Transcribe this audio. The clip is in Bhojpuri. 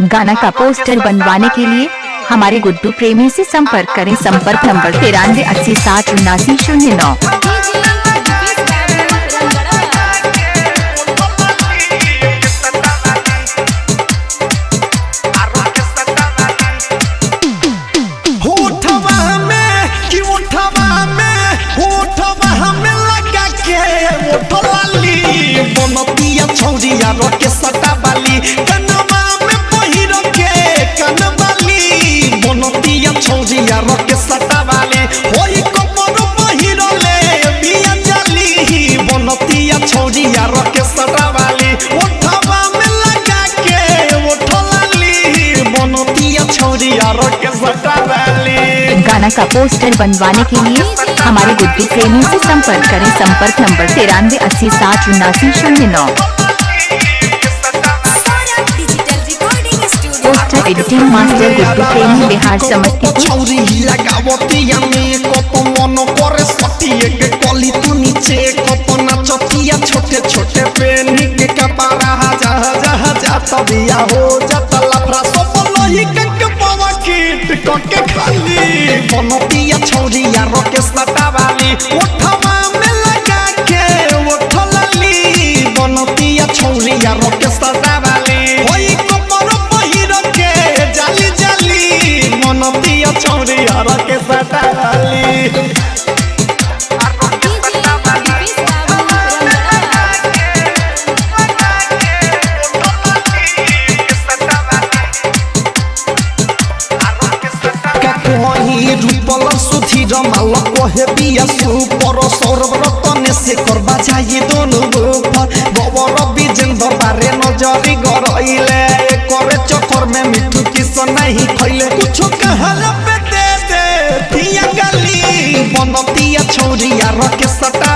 गाना का पोस्टर बनवाने के लिए हमारे गुड्डू प्रेमी से संपर्क करें। संपर्क नंबर 93806079। छौरिया के सटा बाली कनवा में पहिर के कनवाली बनतिया छौरिया के सटा बाली होई कमर पहिर ले बिया जाली बनतिया छौरिया के सटा बाली ओठवा में लगा के ओठलाली बनतिया छौरिया के सटा बाली। गाना का पोस्टर बनवाने के लिए हमारे गुड्डू प्रेमी से संपर्क करें। संपर्क number 93806079। Poster editing master Guddu प्रेमी, बिहार समस्तीपुर। छौरी लगावतिया में कत मन करे सटिए के कली तू नीचे कत नाचतिया छोटे छोटे पेनी के कपारा जा जा जा तबिया हो जाता लफड़ा सब लोही के पवा कीट के खाली बनतिया छौरिया के सटा वाली ओठवा में लगा के ओठलाली बनतिया छौरिया के सटा वाली होई कमर पहिर के जाली जाली बनतिया छौरिया के सटा वाली। रूपल सुधीर माल कहे बिया सुपर सौरभ रतन से करबा चाहिए दोनों पर गोबर विजेंद्र बारे नजरी गरइले करे चक्कर में मिठू किस नहीं खइले कुछ कहला पे दे दिया गली बनतिया छौरिया के सटा